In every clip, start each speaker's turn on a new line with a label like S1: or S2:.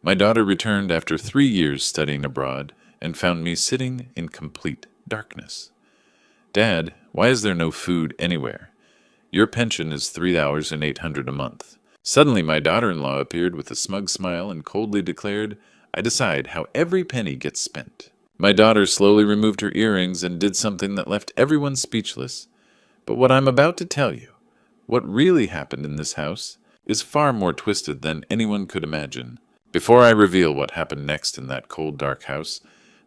S1: My daughter returned after 3 years studying abroad and found me sitting in complete darkness. Dad, why is there no food anywhere? Your pension is $3,800 a month. Suddenly my daughter-in-law appeared with a smug smile and coldly declared, I decide how every penny gets spent. My daughter slowly removed her earrings and did something that left everyone speechless. But what I'm about to tell you, what really happened in this house, is far more twisted than anyone could imagine. Before I reveal what happened next in that cold, dark house,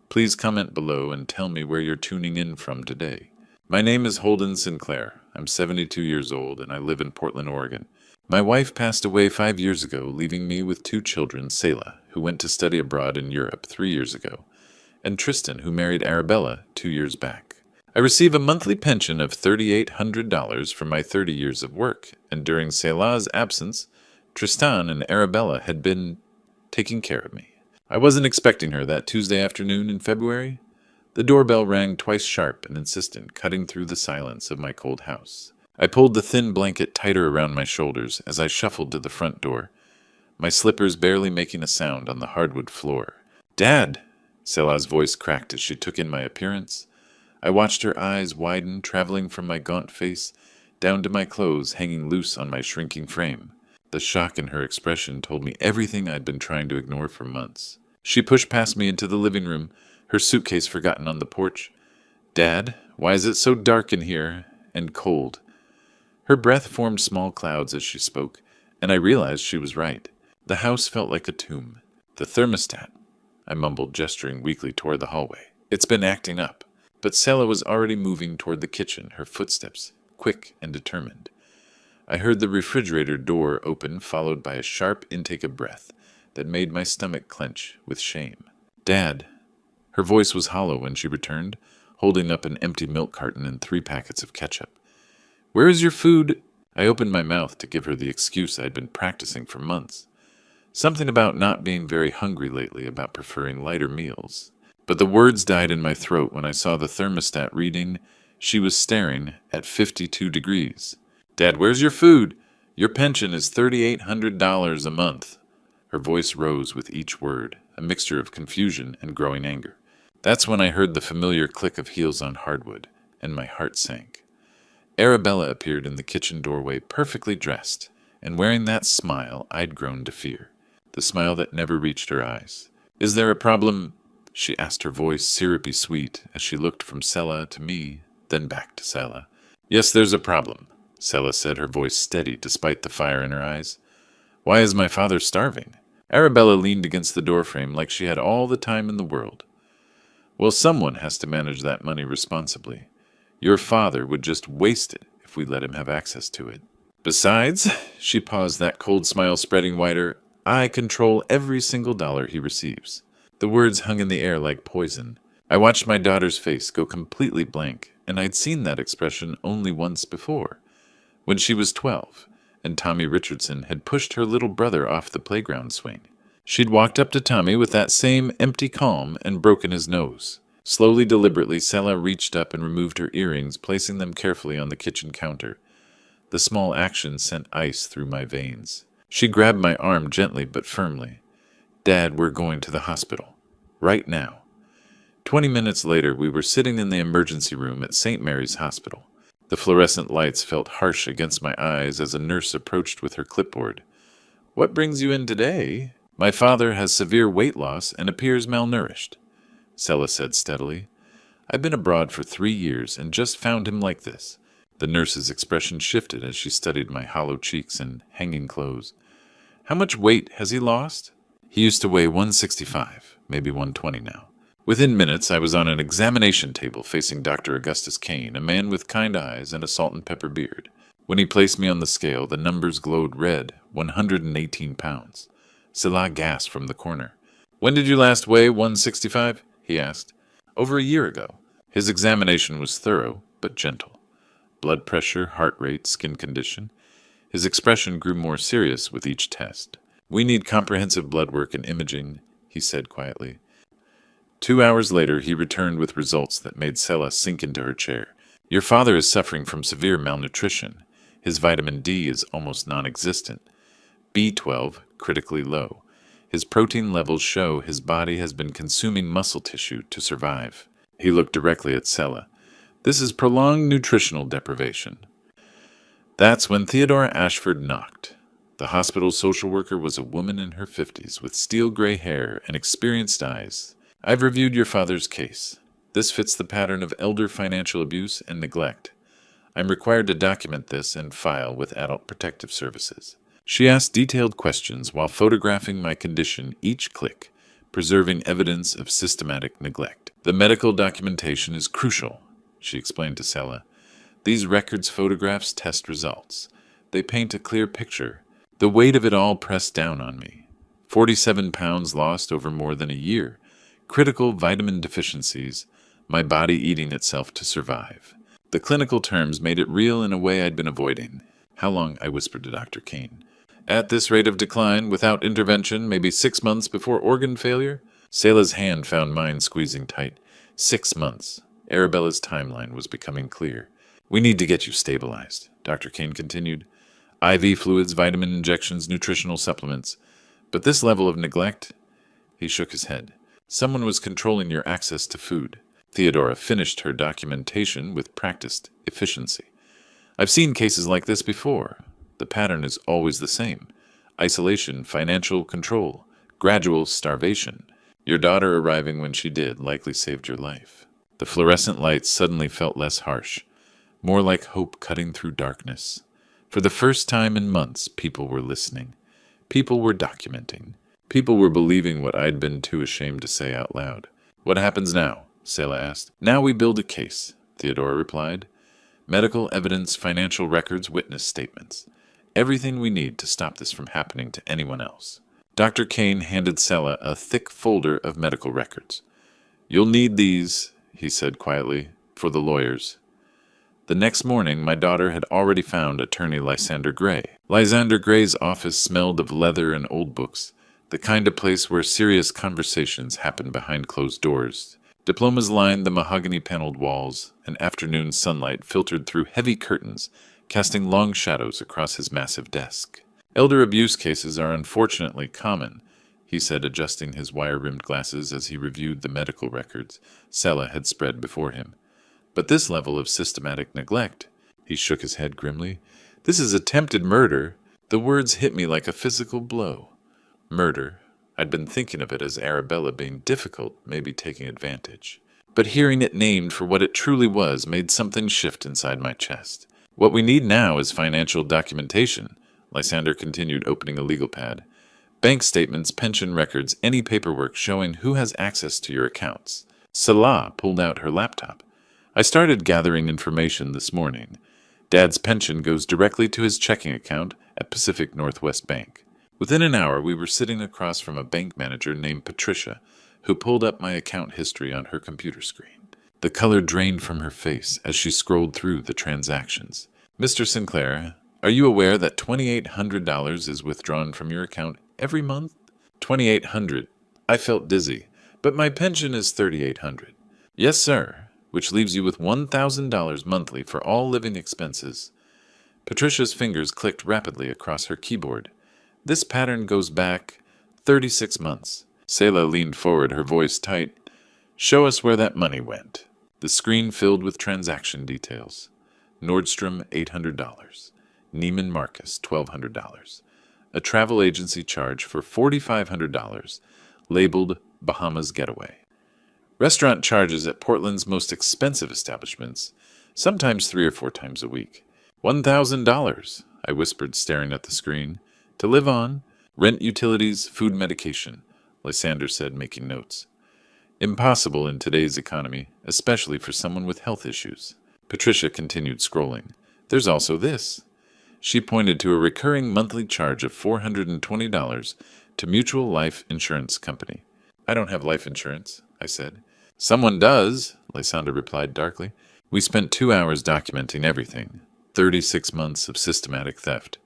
S1: please comment below and tell me where you're tuning in from today. My name is Holden Sinclair. I'm 72 years old and I live in Portland, Oregon. My wife passed away 5 years ago, leaving me with 2 children, Selah, who went to study abroad in Europe 3 years ago, and Tristan, who married Arabella 2 years back. I receive a monthly pension of $3,800 for my 30 years of work, and during Selah's absence, Tristan and Arabella had been taking care of me. I wasn't expecting her that Tuesday afternoon in February. The doorbell rang twice sharp and insistent, cutting through the silence of my cold house. I pulled the thin blanket tighter around my shoulders as I shuffled to the front door, my slippers barely making a sound on the hardwood floor. Dad! Selah's voice cracked as she took in my appearance. I watched her eyes widen, traveling from my gaunt face down to my clothes hanging loose on my shrinking frame. The shock in her expression told me everything I'd been trying to ignore for months. She pushed past me into the living room, her suitcase forgotten on the porch. Dad, why is it so dark in here and cold? Her breath formed small clouds as she spoke, and I realized she was right. The house felt like a tomb. The thermostat, I mumbled, gesturing weakly toward the hallway. It's been acting up. But Selah was already moving toward the kitchen, her footsteps quick and determined. I heard the refrigerator door open, followed by a sharp intake of breath that made my stomach clench with shame. Dad. Her voice was hollow when she returned, holding up an empty milk carton and 3 packets of ketchup. Where is your food? I opened my mouth to give her the excuse I'd been practicing for months. Something about not being very hungry lately, about preferring lighter meals. But the words died in my throat when I saw the thermostat reading she was staring at 52 degrees. Dad, where's your food? Your pension is $3,800 a month. Her voice rose with each word, a mixture of confusion and growing anger. That's when I heard the familiar click of heels on hardwood, and my heart sank. Arabella appeared in the kitchen doorway, perfectly dressed, and wearing that smile I'd grown to fear, the smile that never reached her eyes. Is there a problem? She asked, her voice syrupy sweet, as she looked from Selah to me, then back to Selah. Yes, there's a problem, Selah said, her voice steady despite the fire in her eyes. Why is my father starving? Arabella leaned against the doorframe like she had all the time in the world. Well, someone has to manage that money responsibly. Your father would just waste it if we let him have access to it. Besides, she paused, that cold smile spreading wider, I control every single dollar he receives. The words hung in the air like poison. I watched my daughter's face go completely blank, and I'd seen that expression only once before, when she was 12, and Tommy Richardson had pushed her little brother off the playground swing. She'd walked up to Tommy with that same empty calm and broken his nose. Slowly, deliberately, Selah reached up and removed her earrings, placing them carefully on the kitchen counter. The small action sent ice through my veins. She grabbed my arm gently but firmly. Dad, we're going to the hospital. Right now. 20 minutes later, we were sitting in the emergency room at St. Mary's Hospital. The fluorescent lights felt harsh against my eyes as a nurse approached with her clipboard. What brings you in today? My father has severe weight loss and appears malnourished, Selah said steadily. I've been abroad for 3 years and just found him like this. The nurse's expression shifted as she studied my hollow cheeks and hanging clothes. How much weight has he lost? He used to weigh 165, maybe 120 now. Within minutes, I was on an examination table facing Dr. Augustus Kane, a man with kind eyes and a salt and pepper beard. When he placed me on the scale, the numbers glowed red, 118 pounds. Selah gasped from the corner. When did you last weigh 165? He asked. Over a year ago. His examination was thorough, but gentle. Blood pressure, heart rate, skin condition. His expression grew more serious with each test. We need comprehensive blood work and imaging, he said quietly. 2 hours later, he returned with results that made Selah sink into her chair. Your father is suffering from severe malnutrition. His vitamin D is almost non-existent. B12, critically low. His protein levels show his body has been consuming muscle tissue to survive. He looked directly at Sella. This is prolonged nutritional deprivation. That's when Theodora Ashford knocked. The hospital social worker was a woman in her 50s with steel gray hair and experienced eyes. I've reviewed your father's case. This fits the pattern of elder financial abuse and neglect. I'm required to document this and file with Adult Protective Services. She asked detailed questions while photographing my condition each click, preserving evidence of systematic neglect. The medical documentation is crucial, she explained to Sella. These records photographs test results. They paint a clear picture. The weight of it all pressed down on me. 47 pounds lost over more than a year. Critical vitamin deficiencies. My body eating itself to survive. The clinical terms made it real in a way I'd been avoiding. How long? I whispered to Dr. Kane. At this rate of decline, without intervention, maybe 6 months before organ failure? Sella's hand found mine squeezing tight. 6 months. Arabella's timeline was becoming clear. We need to get you stabilized, Dr. Kane continued. IV fluids, vitamin injections, nutritional supplements. But this level of neglect? He shook his head. Someone was controlling your access to food. Theodora finished her documentation with practiced efficiency. I've seen cases like this before. The pattern is always the same. Isolation, financial control, gradual starvation. Your daughter arriving when she did likely saved your life. The fluorescent lights suddenly felt less harsh, more like hope cutting through darkness. For the first time in months, people were listening. People were documenting. People were believing what I'd been too ashamed to say out loud. What happens now? Sella asked. Now we build a case, Theodora replied. Medical evidence, financial records, witness statements. Everything we need to stop this from happening to anyone else. Dr. Kane handed Sella a thick folder of medical records. You'll need these, he said quietly, for the lawyers. The next morning, my daughter had already found attorney Lysander Gray. Lysander Gray's office smelled of leather and old books, the kind of place where serious conversations happen behind closed doors. Diplomas lined the mahogany-paneled walls, and afternoon sunlight filtered through heavy curtains, casting long shadows across his massive desk. Elder abuse cases are unfortunately common, he said, adjusting his wire-rimmed glasses as he reviewed the medical records Sella had spread before him. But this level of systematic neglect, he shook his head grimly, this is attempted murder. The words hit me like a physical blow. Murder. I'd been thinking of it as Arabella being difficult, maybe taking advantage. But hearing it named for what it truly was made something shift inside my chest. What we need now is financial documentation, Lysander continued, opening a legal pad. Bank statements, pension records, any paperwork showing who has access to your accounts. Salah pulled out her laptop. I started gathering information this morning. Dad's pension goes directly to his checking account at Pacific Northwest Bank. Within an hour, we were sitting across from a bank manager named Patricia, who pulled up my account history on her computer screen. The color drained from her face as she scrolled through the transactions. Mr. Sinclair, are you aware that $2,800 is withdrawn from your account every month? $2,800. I felt dizzy, but my pension is $3,800. Yes, sir, which leaves you with $1,000 monthly for all living expenses. Patricia's fingers clicked rapidly across her keyboard. This pattern goes back 36 months. Sela leaned forward, her voice tight. Show us where that money went. The screen filled with transaction details. Nordstrom, $800. Neiman Marcus, $1,200. A travel agency charge for $4,500, labeled Bahamas Getaway. Restaurant charges at Portland's most expensive establishments, sometimes 3 or 4 times a week. $1,000, I whispered, staring at the screen. To live on, rent, utilities, food, medication, Lysander said, making notes. Impossible in today's economy, especially for someone with health issues. Patricia continued scrolling. There's also this. She pointed to a recurring monthly charge of $420 to Mutual Life Insurance Company. I don't have life insurance, I said. Someone does, Lysander replied darkly. We spent 2 hours documenting everything. 36 months of systematic theft.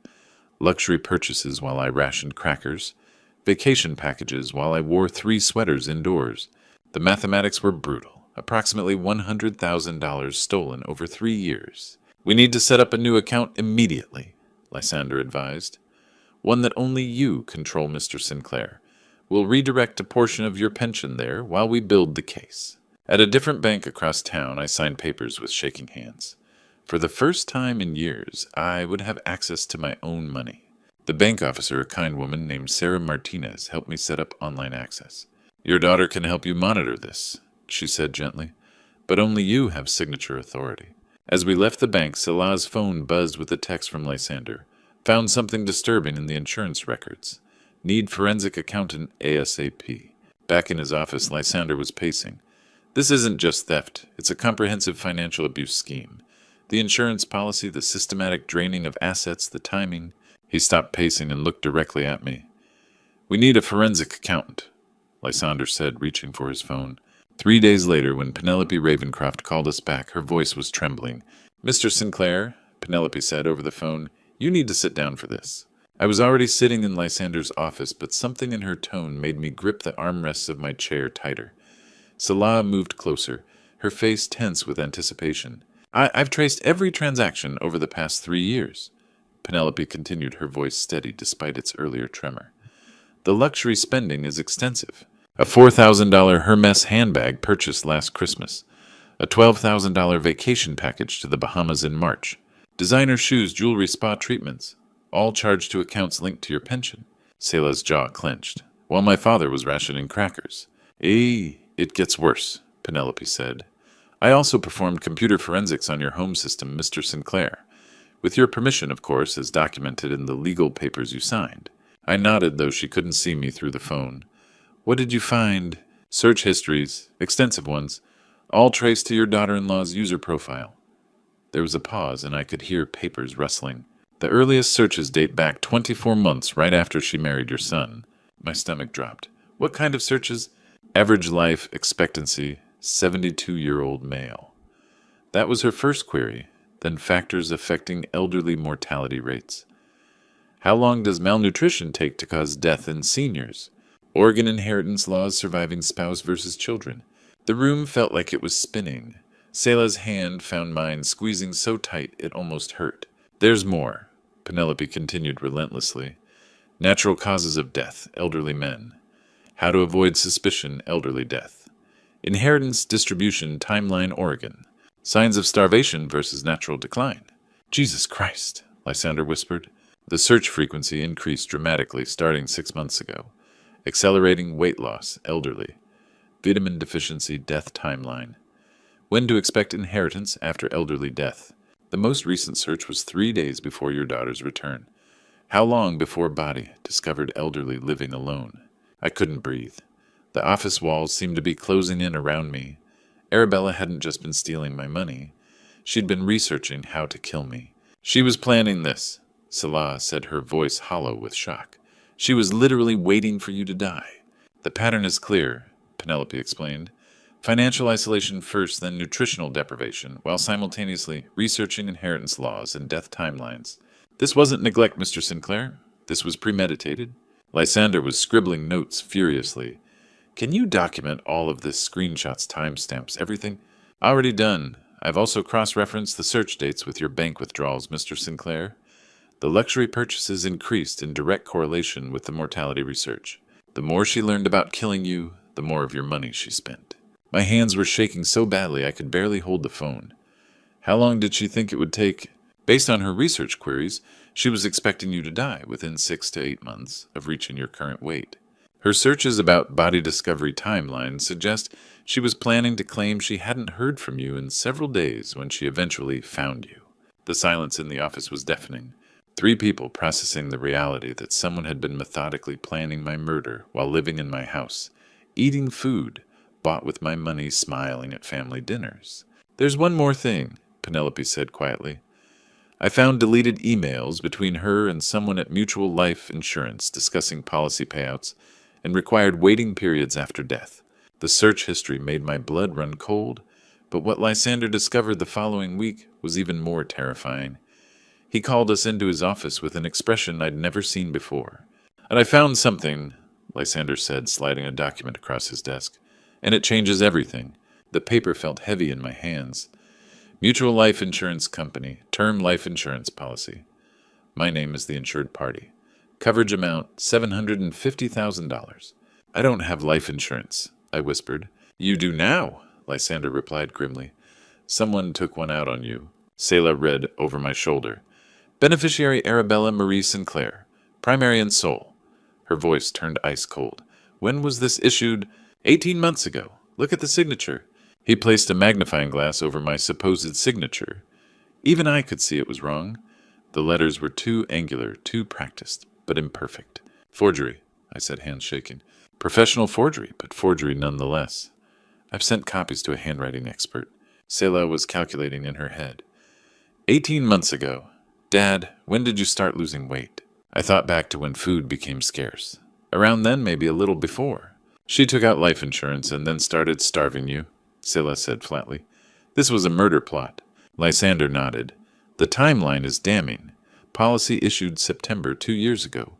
S1: Luxury purchases while I rationed crackers. Vacation packages while I wore 3 sweaters indoors. The mathematics were brutal. Approximately $100,000 stolen over 3 years. We need to set up a new account immediately, Lysander advised. One that only you control, Mr. Sinclair. We'll redirect a portion of your pension there while we build the case. At a different bank across town, I signed papers with shaking hands. For the first time in years, I would have access to my own money. The bank officer, a kind woman named Sarah Martinez, helped me set up online access. Your daughter can help you monitor this, she said gently, but only you have signature authority. As we left the bank, Salah's phone buzzed with a text from Lysander. Found something disturbing in the insurance records. Need forensic accountant ASAP. Back in his office, Lysander was pacing. This isn't just theft, it's a comprehensive financial abuse scheme. The insurance policy, the systematic draining of assets, the timing. He stopped pacing and looked directly at me. We need a forensic accountant, Lysander said, reaching for his phone. 3 days later, when Penelope Ravencroft called us back, her voice was trembling. Mr. Sinclair, Penelope said over the phone, you need to sit down for this. I was already sitting in Lysander's office, but something in her tone made me grip the armrests of my chair tighter. Salah moved closer, her face tense with anticipation. I've traced every transaction over the past 3 years. Penelope continued, her voice steady despite its earlier tremor. The luxury spending is extensive. A $4,000 Hermes handbag purchased last Christmas. A $12,000 vacation package to the Bahamas in March. Designer shoes, jewelry, spa treatments. All charged to accounts linked to your pension. Selah's jaw clenched. While my father was rationing crackers. It gets worse, Penelope said. I also performed computer forensics on your home system, Mr. Sinclair. With your permission, of course, as documented in the legal papers you signed. I nodded, though she couldn't see me through the phone. What did you find? Search histories, extensive ones, all traced to your daughter-in-law's user profile. There was a pause, and I could hear papers rustling. The earliest searches date back 24 months right after she married your son. My stomach dropped. What kind of searches? Average life expectancy, 72-year-old male. That was her first query, then factors affecting elderly mortality rates. How long does malnutrition take to cause death in seniors? Oregon inheritance laws surviving spouse versus children. The room felt like it was spinning. Selah's hand found mine, squeezing so tight it almost hurt. There's more, Penelope continued relentlessly. Natural causes of death, elderly men. How to avoid suspicion, elderly death. Inheritance distribution, timeline, Oregon. Signs of starvation versus natural decline. Jesus Christ, Lysander whispered. The search frequency increased dramatically starting 6 months ago. Accelerating weight loss, elderly. Vitamin deficiency, death timeline. When to expect inheritance after elderly death. The most recent search was 3 days before your daughter's return. How long before body, discovered elderly living alone. I couldn't breathe. The office walls seemed to be closing in around me. Arabella hadn't just been stealing my money. She'd been researching how to kill me. She was planning this, Salah said, her voice hollow with shock. She was literally waiting for you to die. The pattern is clear, Penelope explained. Financial isolation first, then nutritional deprivation, while simultaneously researching inheritance laws and death timelines. This wasn't neglect, Mr. Sinclair. This was premeditated. Lysander was scribbling notes furiously. Can you document all of this? Screenshots, timestamps, everything? Already done. I've also cross-referenced the search dates with your bank withdrawals, Mr. Sinclair. The luxury purchases increased in direct correlation with the mortality research. The more she learned about killing you, the more of your money she spent. My hands were shaking so badly I could barely hold the phone. How long did she think it would take? Based on her research queries, she was expecting you to die within 6 to 8 months of reaching your current weight. Her searches about body discovery timelines suggest she was planning to claim she hadn't heard from you in several days when she eventually found you. The silence in the office was deafening. 3 people processing the reality that someone had been methodically planning my murder while living in my house, eating food bought with my money, smiling at family dinners. There's one more thing, Penelope said quietly. I found deleted emails between her and someone at Mutual Life Insurance discussing policy payouts and required waiting periods after death. The search history made my blood run cold, but what Lysander discovered the following week was even more terrifying. He called us into his office with an expression I'd never seen before. And I found something, Lysander said, sliding a document across his desk. And it changes everything. The paper felt heavy in my hands. Mutual Life Insurance Company, term life insurance policy. My name is the insured party. Coverage amount, $750,000. I don't have life insurance, I whispered. You do now, Lysander replied grimly. Someone took one out on you. Selah read over my shoulder. Beneficiary Arabella Marie Sinclair, primary and sole. Her voice turned ice cold. When was this issued? 18 months ago. Look at the signature. He placed a magnifying glass over my supposed signature. Even I could see it was wrong. The letters were too angular, too practiced, but imperfect. Forgery, I said, hands shaking. Professional forgery, but forgery nonetheless. I've sent copies to a handwriting expert. Selah was calculating in her head. 18 months ago. Dad, when did you start losing weight? I thought back to when food became scarce. Around then, maybe a little before. She took out life insurance and then started starving you, Selah said flatly. This was a murder plot. Lysander nodded. The timeline is damning. Policy issued September 2 years ago.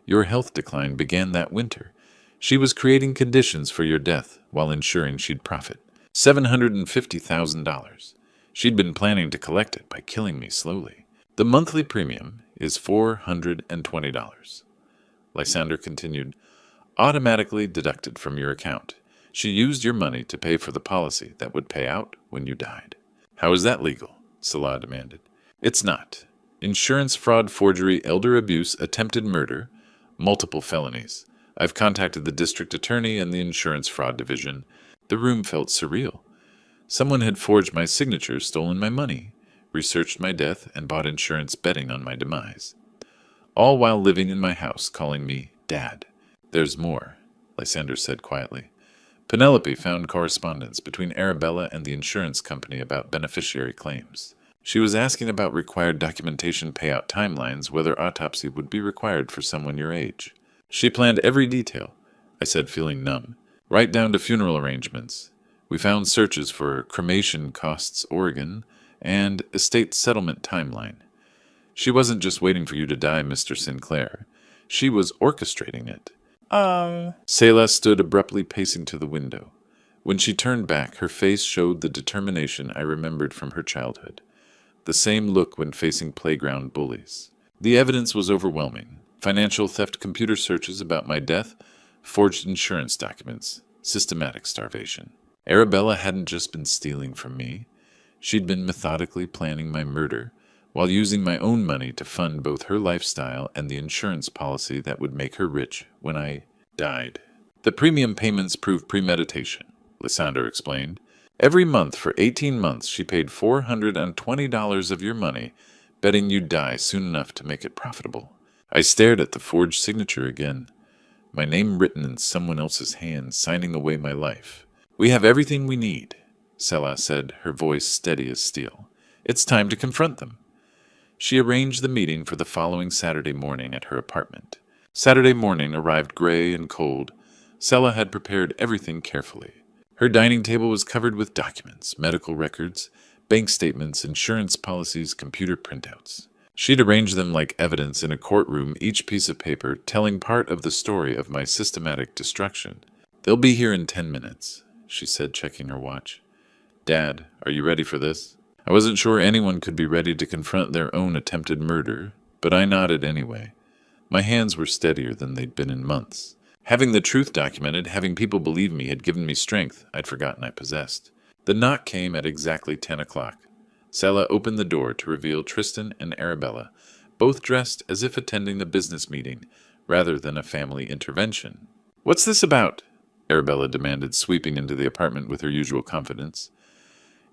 S1: Your health decline began that winter. She was creating conditions for your death while ensuring she'd profit. $750,000. She'd been planning to collect it by killing me slowly. The monthly premium is $420. Lysander continued, automatically deducted from your account. She used your money to pay for the policy that would pay out when you died. How is that legal? Selah demanded. It's not. Insurance fraud, forgery, elder abuse, attempted murder, multiple felonies. I've contacted the district attorney and the insurance fraud division. The room felt surreal. Someone had forged my signature, stolen my money, researched my death, and bought insurance betting on my demise. All while living in my house, calling me Dad. There's more, Lysander said quietly. Penelope found correspondence between Arabella and the insurance company about beneficiary claims. She was asking about required documentation payout timelines, whether autopsy would be required for someone your age. She planned every detail, I said, feeling numb, right down to funeral arrangements. We found searches for cremation costs Oregon and estate settlement timeline. She wasn't just waiting for you to die, Mr. Sinclair. She was orchestrating it. Selah stood abruptly pacing to the window. When she turned back, her face showed the determination I remembered from her childhood. The same look when facing playground bullies. The evidence was overwhelming. Financial theft computer searches about my death, forged insurance documents, systematic starvation. Arabella hadn't just been stealing from me. She'd been methodically planning my murder, while using my own money to fund both her lifestyle and the insurance policy that would make her rich when I died. The premium payments proved premeditation, Lysander explained. Every month for 18 months she paid $420 of your money, betting you'd die soon enough to make it profitable. I stared at the forged signature again, my name written in someone else's hand, signing away my life. We have everything we need, Selah said, her voice steady as steel. It's time to confront them. She arranged the meeting for the following Saturday morning at her apartment. Saturday morning arrived gray and cold. Selah had prepared everything carefully. Her dining table was covered with documents, medical records, bank statements, insurance policies, computer printouts. She'd arranged them like evidence in a courtroom, each piece of paper telling part of the story of my systematic destruction. They'll be here in 10 minutes, she said, checking her watch. Dad, are you ready for this? I wasn't sure anyone could be ready to confront their own attempted murder, but I nodded anyway. My hands were steadier than they'd been in months. Having the truth documented, having people believe me, had given me strength I'd forgotten I possessed. The knock came at exactly 10 o'clock. Selah opened the door to reveal Tristan and Arabella, both dressed as if attending a business meeting rather than a family intervention. What's this about? Arabella demanded, sweeping into the apartment with her usual confidence.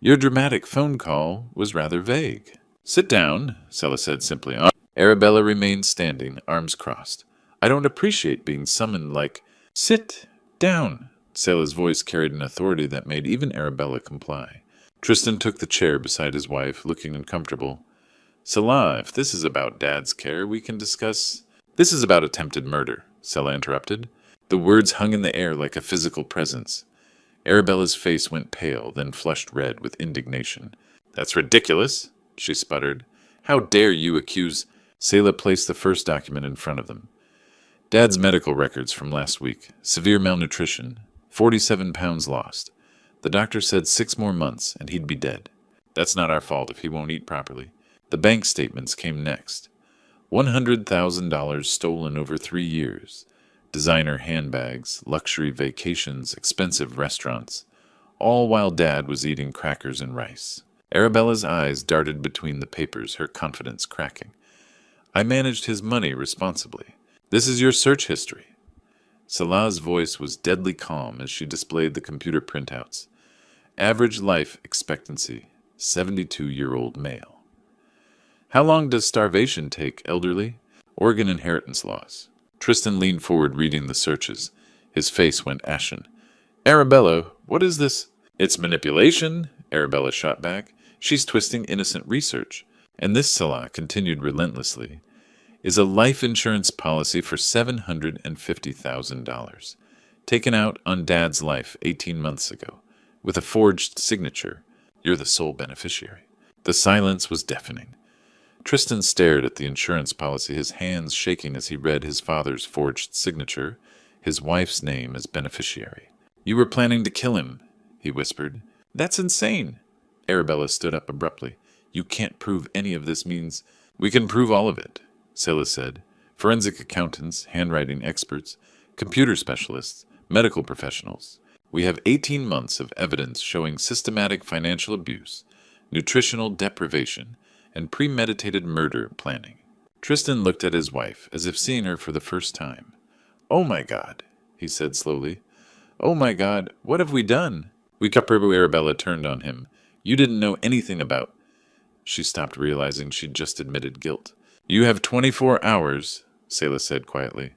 S1: Your dramatic phone call was rather vague. Sit down, Selah said simply. Arabella remained standing, arms crossed. I don't appreciate being summoned like... Sit down. Selah's voice carried an authority that made even Arabella comply. Tristan took the chair beside his wife, looking uncomfortable. Selah, if this is about Dad's care, we can discuss... This is about attempted murder, Selah interrupted. The words hung in the air like a physical presence. Arabella's face went pale, then flushed red with indignation. That's ridiculous, she sputtered. How dare you accuse... Selah placed the first document in front of them. Dad's medical records from last week. Severe malnutrition. 47 pounds lost. The doctor said 6 more months, and he'd be dead. That's not our fault if he won't eat properly. The bank statements came next. $100,000 stolen over 3 years. Designer handbags, luxury vacations, expensive restaurants, all while Dad was eating crackers and rice. Arabella's eyes darted between the papers, her confidence cracking. I managed his money responsibly. This is your search history. Salah's voice was deadly calm as she displayed the computer printouts. Average life expectancy, 72-year-old male. How long does starvation take, elderly? Oregon inheritance laws. Tristan leaned forward reading the searches. His face went ashen. Arabella, what is this? It's manipulation, Arabella shot back. She's twisting innocent research. And this, Salah continued relentlessly, is a life insurance policy for $750,000, taken out on Dad's life 18 months ago, with a forged signature. You're the sole beneficiary. The silence was deafening. Tristan stared at the insurance policy, his hands shaking as he read his father's forged signature, his wife's name as beneficiary. You were planning to kill him, he whispered. That's insane. Arabella stood up abruptly. You can't prove any of this means. We can prove all of it, Scylla said. Forensic accountants, handwriting experts, computer specialists, medical professionals. We have 18 months of evidence showing systematic financial abuse, nutritional deprivation, and premeditated murder planning. Tristan looked at his wife as if seeing her for the first time. Oh my God, he said slowly. Oh my God, what have we done? Arabella turned on him. You didn't know anything about... She stopped, realizing she'd just admitted guilt. You have 24 hours, Sela said quietly.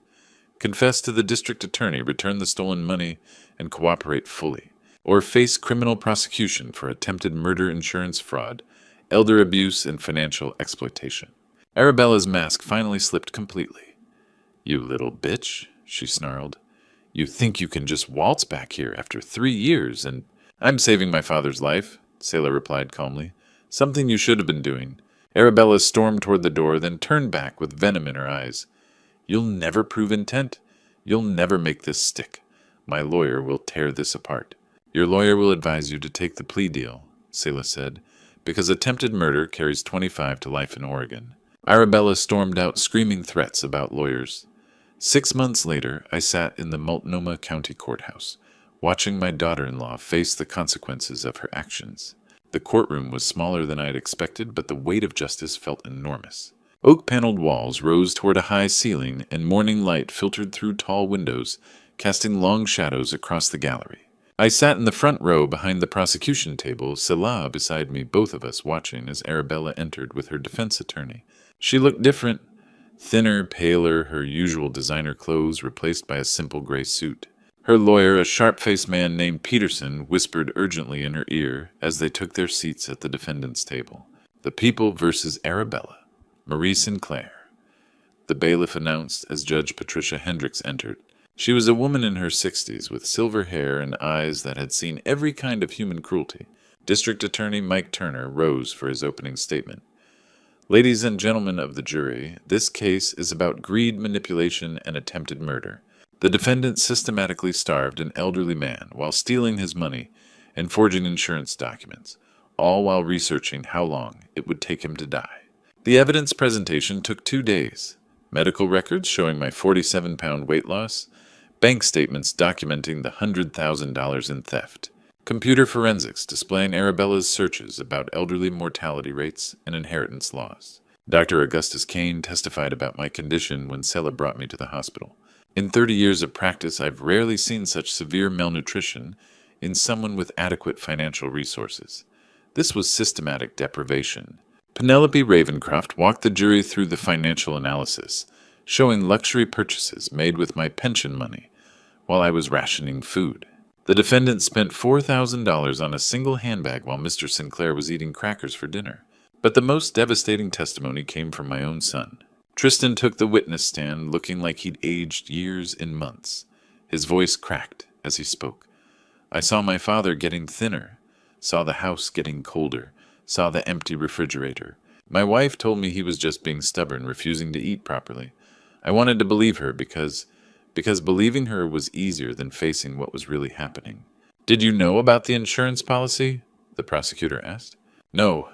S1: Confess to the district attorney, return the stolen money, and cooperate fully. Or face criminal prosecution for attempted murder, insurance fraud, elder abuse, and financial exploitation. Arabella's mask finally slipped completely. You little bitch, she snarled. You think you can just waltz back here after 3 years and... I'm saving my father's life, Sela replied calmly. Something you should have been doing. Arabella stormed toward the door, then turned back with venom in her eyes. You'll never prove intent. You'll never make this stick. My lawyer will tear this apart. Your lawyer will advise you to take the plea deal, Sela said, because attempted murder carries 25 to life in Oregon. Arabella stormed out screaming threats about lawyers. 6 months later, I sat in the Multnomah County Courthouse, watching my daughter-in-law face the consequences of her actions. The courtroom was smaller than I had expected, but the weight of justice felt enormous. Oak-paneled walls rose toward a high ceiling, and morning light filtered through tall windows, casting long shadows across the gallery. I sat in the front row behind the prosecution table, Salah beside me, both of us watching as Arabella entered with her defense attorney. She looked different, thinner, paler, her usual designer clothes replaced by a simple gray suit. Her lawyer, a sharp-faced man named Peterson, whispered urgently in her ear as they took their seats at the defendant's table. The people versus Arabella. Marie Sinclair. The bailiff announced as Judge Patricia Hendricks entered. She was a woman in her 60s with silver hair and eyes that had seen every kind of human cruelty. District Attorney Mike Turner rose for his opening statement. Ladies and gentlemen of the jury, this case is about greed, manipulation, and attempted murder. The defendant systematically starved an elderly man while stealing his money and forging insurance documents, all while researching how long it would take him to die. The evidence presentation took 2 days. Medical records showing my 47-pound weight loss, bank statements documenting the $100,000 in theft, computer forensics displaying Arabella's searches about elderly mortality rates and inheritance laws. Dr. Augustus Kane testified about my condition when Sela brought me to the hospital. In 30 years of practice, I've rarely seen such severe malnutrition in someone with adequate financial resources. This was systematic deprivation. Penelope Ravencroft walked the jury through the financial analysis, showing luxury purchases made with my pension money while I was rationing food. The defendant spent $4,000 on a single handbag while Mr. Sinclair was eating crackers for dinner. But the most devastating testimony came from my own son. Tristan took the witness stand looking like he'd aged years in months. His voice cracked as he spoke. I saw my father getting thinner, saw the house getting colder, saw the empty refrigerator. My wife told me he was just being stubborn, refusing to eat properly. I wanted to believe her because believing her was easier than facing what was really happening. Did you know about the insurance policy? The prosecutor asked. No,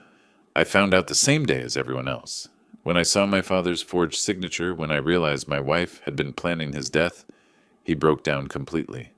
S1: I found out the same day as everyone else. When I saw my father's forged signature, when I realized my wife had been planning his death, He broke down completely.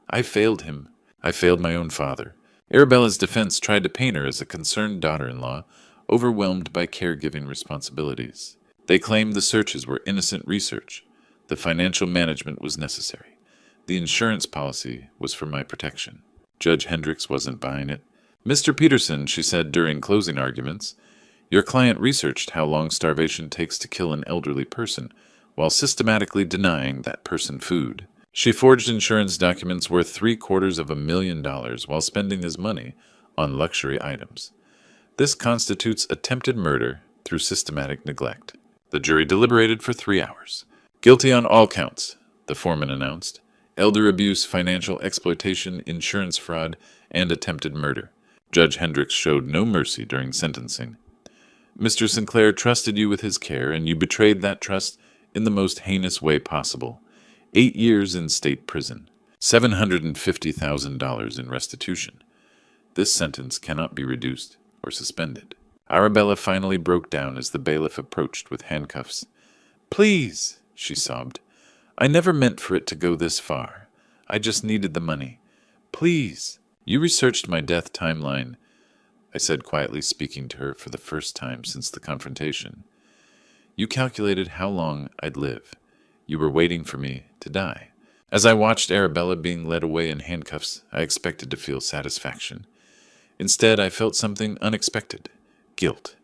S1: I failed him. I failed my own father. Arabella's defense tried to paint her as a concerned daughter-in-law, overwhelmed by caregiving responsibilities. They claimed the searches were innocent research. The financial management was necessary. The insurance policy was for my protection. Judge Hendricks wasn't buying it. Mr. Peterson, she said during closing arguments, your client researched how long starvation takes to kill an elderly person, while systematically denying that person food. She forged insurance documents worth $750,000 while spending his money on luxury items. This constitutes attempted murder through systematic neglect. The jury deliberated for 3 hours. Guilty on all counts, the foreman announced. Elder abuse, financial exploitation, insurance fraud, and attempted murder. Judge Hendricks showed no mercy during sentencing. Mr. Sinclair trusted you with his care, and you betrayed that trust in the most heinous way possible. 8 years in state prison. $750,000 in restitution. This sentence cannot be reduced or suspended. Arabella finally broke down as the bailiff approached with handcuffs. Please, she sobbed. I never meant for it to go this far. I just needed the money. Please. You researched my death timeline, I said quietly, speaking to her for the first time since the confrontation. You calculated how long I'd live. You were waiting for me to die. As I watched Arabella being led away in handcuffs, I expected to feel satisfaction. Instead, I felt something unexpected. Guilt.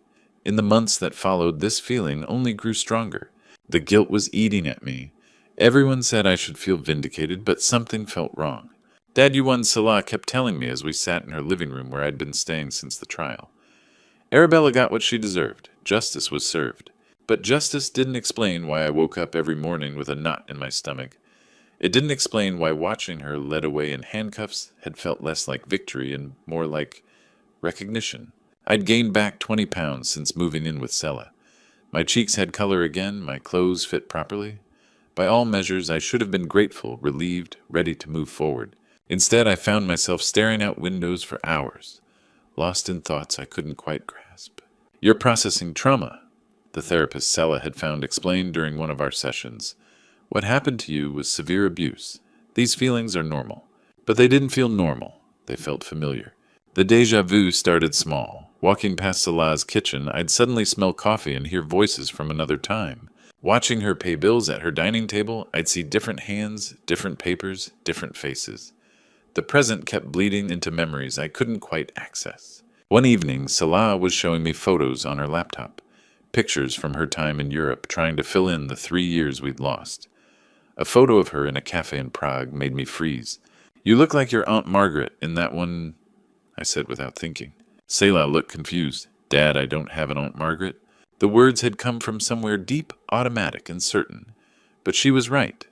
S1: In the months that followed, this feeling only grew stronger. The guilt was eating at me. Everyone said I should feel vindicated, but something felt wrong. Dad Yuan Salah kept telling me as we sat in her living room where I'd been staying since the trial. Arabella got what she deserved. Justice was served. But justice didn't explain why I woke up every morning with a knot in my stomach. It didn't explain why watching her led away in handcuffs had felt less like victory and more like recognition. I'd gained back 20 pounds since moving in with Sela. My cheeks had color again, my clothes fit properly. By all measures, I should have been grateful, relieved, ready to move forward. Instead, I found myself staring out windows for hours, lost in thoughts I couldn't quite grasp. You're processing trauma, the therapist Sela had found explained during one of our sessions. What happened to you was severe abuse. These feelings are normal. But they didn't feel normal. They felt familiar. The déjà vu started small. Walking past Salah's kitchen, I'd suddenly smell coffee and hear voices from another time. Watching her pay bills at her dining table, I'd see different hands, different papers, different faces. The present kept bleeding into memories I couldn't quite access. One evening, Salah was showing me photos on her laptop. Pictures from her time in Europe, trying to fill in the 3 years we'd lost. A photo of her in a cafe in Prague made me freeze. You look like your Aunt Margaret in that one, I said without thinking. Selah looked confused. Dad, I don't have an Aunt Margaret. The words had come from somewhere deep, automatic, and certain. But she was right.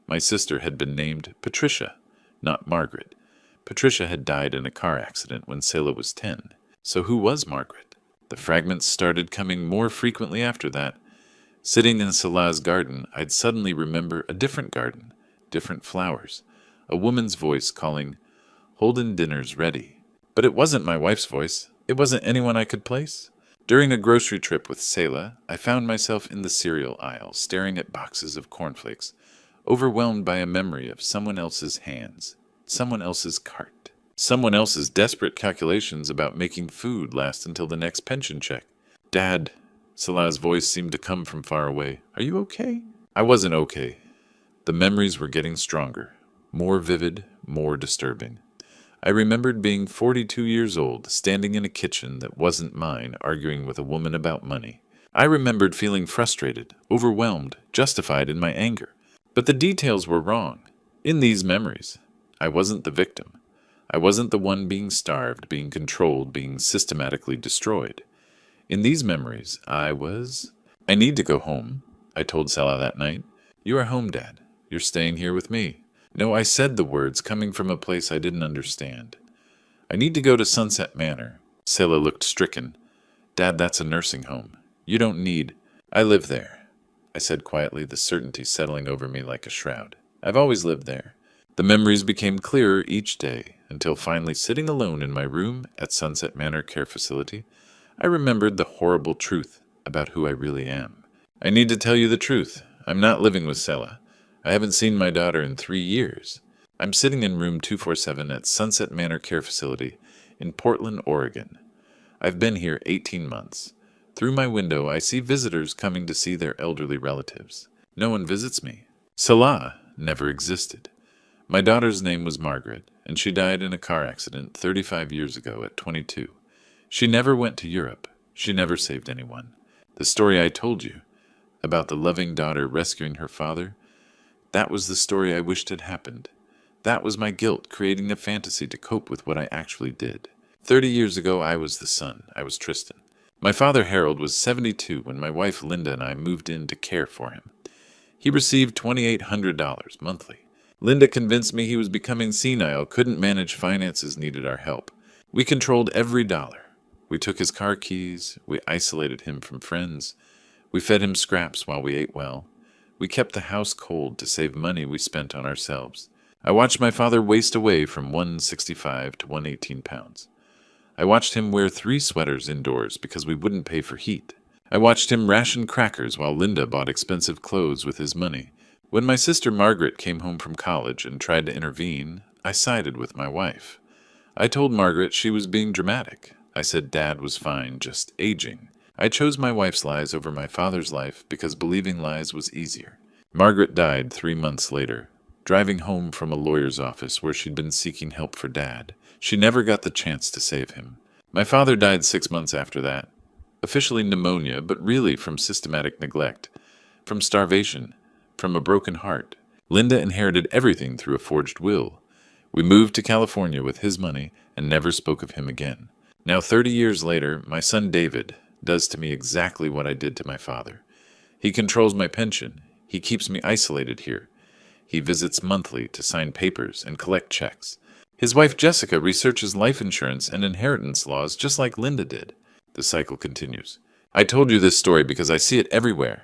S1: My sister had been named Patricia, not Margaret. Patricia had died in a car accident when Selah was 10. So who was Margaret? The fragments started coming more frequently after that. Sitting in Salah's garden, I'd suddenly remember a different garden, different flowers, a woman's voice calling, Holden dinner's ready. But it wasn't my wife's voice. It wasn't anyone I could place. During a grocery trip with Selah, I found myself in the cereal aisle, staring at boxes of cornflakes, overwhelmed by a memory of someone else's hands, someone else's cart, someone else's desperate calculations about making food last until the next pension check. Dad, Salah's voice seemed to come from far away. Are you okay? I wasn't okay. The memories were getting stronger, more vivid, more disturbing. I remembered being 42 years old, standing in a kitchen that wasn't mine, arguing with a woman about money. I remembered feeling frustrated, overwhelmed, justified in my anger. But the details were wrong. In these memories, I wasn't the victim. I wasn't the one being starved, being controlled, being systematically destroyed. In these memories, I need to go home, I told Salah that night. You are home, Dad. You're staying here with me. No, I said the words coming from a place I didn't understand. I need to go to Sunset Manor. Salah looked stricken. Dad, that's a nursing home. You don't need... I live there, I said quietly, the certainty settling over me like a shroud. I've always lived there. The memories became clearer each day, until finally sitting alone in my room at Sunset Manor Care Facility, I remembered the horrible truth about who I really am. I need to tell you the truth. I'm not living with Selah. I haven't seen my daughter in 3 years. I'm sitting in room 247 at Sunset Manor Care Facility in Portland, Oregon. I've been here 18 months. Through my window, I see visitors coming to see their elderly relatives. No one visits me. Salah never existed. My daughter's name was Margaret, and she died in a car accident 35 years ago at 22. She never went to Europe. She never saved anyone. The story I told you about the loving daughter rescuing her father, that was the story I wished had happened. That was my guilt, creating a fantasy to cope with what I actually did. 30 years ago, I was the son. I was Tristan. My father, Harold, was 72 when my wife, Linda, and I moved in to care for him. He received $2,800 monthly. Linda convinced me he was becoming senile, couldn't manage finances, needed our help. We controlled every dollar. We took his car keys. We isolated him from friends. We fed him scraps while we ate well. We kept the house cold to save money we spent on ourselves. I watched my father waste away from 165 to 118 pounds. I watched him wear 3 sweaters indoors because we wouldn't pay for heat. I watched him ration crackers while Linda bought expensive clothes with his money. When my sister Margaret came home from college and tried to intervene, I sided with my wife. I told Margaret she was being dramatic. I said Dad was fine, just aging. I chose my wife's lies over my father's life because believing lies was easier. Margaret died 3 months later, driving home from a lawyer's office where she'd been seeking help for Dad. She never got the chance to save him. My father died 6 months after that. Officially pneumonia, but really from systematic neglect, from starvation, from a broken heart. Linda inherited everything through a forged will. We moved to California with his money and never spoke of him again. Now, 30 years later, my son David does to me exactly what I did to my father. He controls my pension. He keeps me isolated here. He visits monthly to sign papers and collect checks. His wife Jessica researches life insurance and inheritance laws just like Linda did. The cycle continues. I told you this story because I see it everywhere.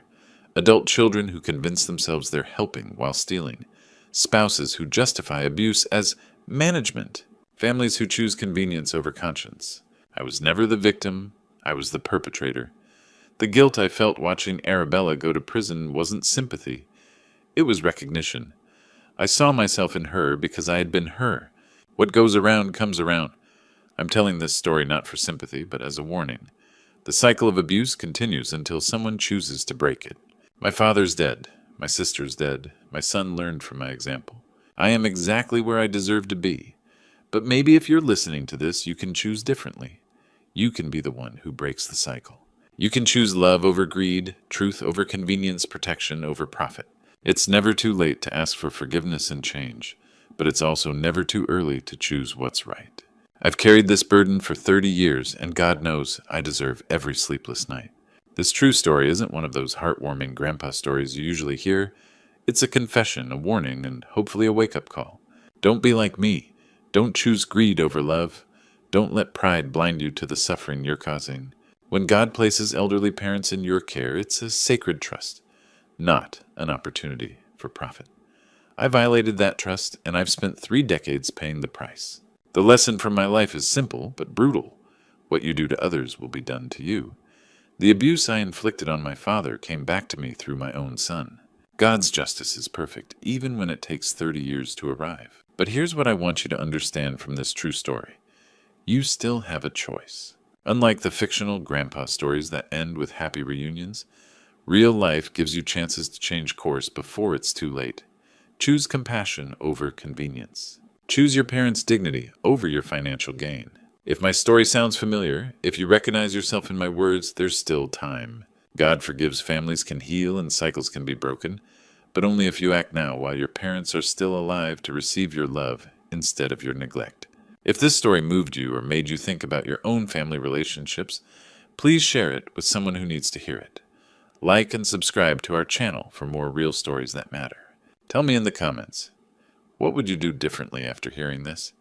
S1: Adult children who convince themselves they're helping while stealing. Spouses who justify abuse as management. Families who choose convenience over conscience. I was never the victim. I was the perpetrator. The guilt I felt watching Arabella go to prison wasn't sympathy. It was recognition. I saw myself in her because I had been her. What goes around comes around. I'm telling this story not for sympathy, but as a warning. The cycle of abuse continues until someone chooses to break it. My father's dead. My sister's dead. My son learned from my example. I am exactly where I deserve to be. But maybe if you're listening to this, you can choose differently. You can be the one who breaks the cycle. You can choose love over greed, truth over convenience, protection over profit. It's never too late to ask for forgiveness and change, but it's also never too early to choose what's right. I've carried this burden for 30 years, and God knows I deserve every sleepless night. This true story isn't one of those heartwarming grandpa stories you usually hear. It's a confession, a warning, and hopefully a wake-up call. Don't be like me. Don't choose greed over love. Don't let pride blind you to the suffering you're causing. When God places elderly parents in your care, it's a sacred trust, not an opportunity for profit. I violated that trust, and I've spent 3 decades paying the price. The lesson from my life is simple but brutal. What you do to others will be done to you. The abuse I inflicted on my father came back to me through my own son. God's justice is perfect, even when it takes 30 years to arrive. But here's what I want you to understand from this true story. You still have a choice. Unlike the fictional grandpa stories that end with happy reunions, real life gives you chances to change course before it's too late. Choose compassion over convenience. Choose your parents' dignity over your financial gain. If my story sounds familiar, if you recognize yourself in my words, there's still time. God forgives, families can heal, and cycles can be broken, but only if you act now while your parents are still alive to receive your love instead of your neglect. If this story moved you or made you think about your own family relationships, please share it with someone who needs to hear it. Like and subscribe to our channel for more real stories that matter. Tell me in the comments, what would you do differently after hearing this?